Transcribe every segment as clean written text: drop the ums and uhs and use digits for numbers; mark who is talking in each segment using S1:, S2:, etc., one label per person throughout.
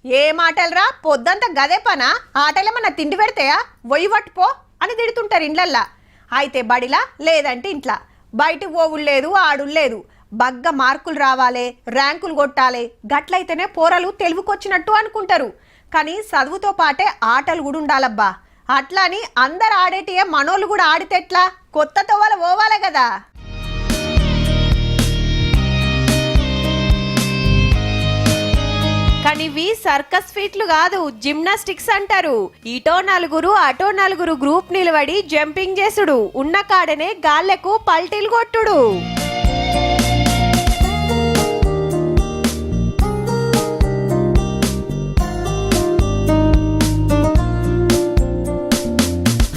S1: ఏం ఆటలరా పొద్దంతా గదే పనా? ఆటలేమన్నా తిండి పెడతాయా? వొయ్యి పట్టుపో అని తిడుతుంటారు ఇండ్లల్లా. అయితే బడిలా లేదంటే ఇంట్లా. బయటకు పోవులు లేదు, ఆడులు లేదు. బగ్గ మార్కులు రావాలి, ర్యాంకులు కొట్టాలి, గట్లయితేనే పోరలు తెలివికొచ్చినట్టు అనుకుంటారు. కానీ చదువుతో పాటే ఆటలు కూడా ఉండాలబ్బా. అట్లా అని అందరు ఆడేటియే మనోళ్ళు కూడా ఆడితే ఎట్లా? కొత్త తవ్వాల పోవాలే కదా. కానీ ఇవి సర్కస్ ఫీట్లు కాదు, జిమ్నాస్టిక్స్ అంటారు. ఇటో నలుగురు అటో నలుగురు గ్రూప్ నిలబడి జంపింగ్ చేసుడు, ఉన్న కాడనే గాళ్ళకు పల్టీలు కొట్టుడు.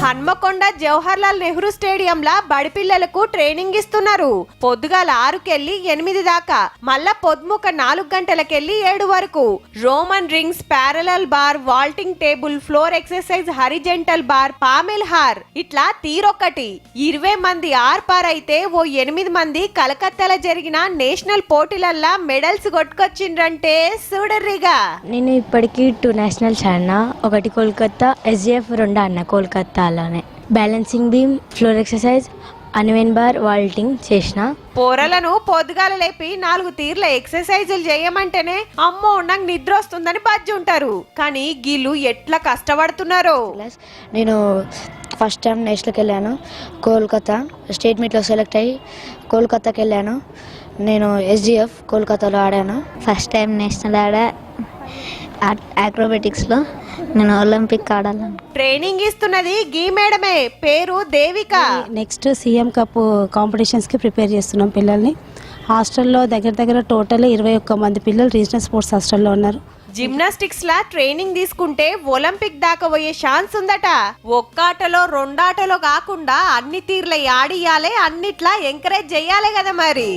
S1: హన్మకొండ జవహర్లాల్ నెహ్రూ స్టేడియంలా బడి పిల్లలకు ట్రైనింగ్ ఇస్తున్నారు. పొద్దుగాల 6కెళ్ళి 8 దాకా, మళ్ళా పొద్దుముక 4 గంటలకెళ్ళి 7 వరకు. Roman rings, parallel bar, vaulting table, floor exercise, horizontal bar, pommel horse, ఇట్లా తీరొక్కటి. 20 మంది ఆర్పార్ అయితే ఓ 8 మంది కలకత్తాలో జరిగిన నేషనల్ పోటీలల్లా మెడల్స్ కొట్టుకొచ్చిండ్రంటే చూడర్రిగా.
S2: నేను ఇప్పటికీ 2 నేషనల్స్ ఆడినా. ఒకటి కోల్కత్తా, SGF 2 ఆడినా కోల్కత్తా. అలానే balancing beam, floor exercise, uneven bar, vaulting చేసిన.
S1: పోరలను పొద్దుగాల లేపి 4 తీర్ల ఎక్సర్సైజులు చేయమంటేనే అమ్మో నాకు నిద్ర వస్తుందని బజ్జి ఉంటారు. కానీ గీళ్ళు ఎట్లా కష్టపడుతున్నారో.
S2: నేను ఫస్ట్ టైం నేషనల్కి వెళ్ళాను కోల్కతా. స్టేట్ మీట్లో సెలెక్ట్ అయ్యి కోల్కతాకి వెళ్ళాను. నేను SGF కోల్కతాలో ఆడాను.
S3: ఫస్ట్ టైం నేషనల్ ఆడా అక్రోబాటిక్స్లో. నేను ఒలింపిక్ ఆడాలను.
S1: ట్రైనింగ్ ఇస్తున్నది గీ మేడమే, పేరు దేవిక.
S4: నెక్స్ట్ CM కప్ కాంపిటీషన్స్కి ప్రిపేర్ చేస్తున్నాం పిల్లల్ని. హాస్టల్లో దగ్గర టోటల్ 21 మంది పిల్లలు రీజనల్ స్పోర్ట్స్ హాస్టల్లో ఉన్నారు.
S1: జిమ్నాస్టిక్స్ లా ట్రైనింగ్ తీసుకుంటే ఒలింపిక్ దాకా పోయే ఛాన్స్ ఉందట. ఒక్క ఆటలో 2 ఆటలో కాకుండా అన్ని తీర్ల ఆడియాలే, అన్నిట్లా ఎంకరేజ్ చెయ్యాలే కదా మరి.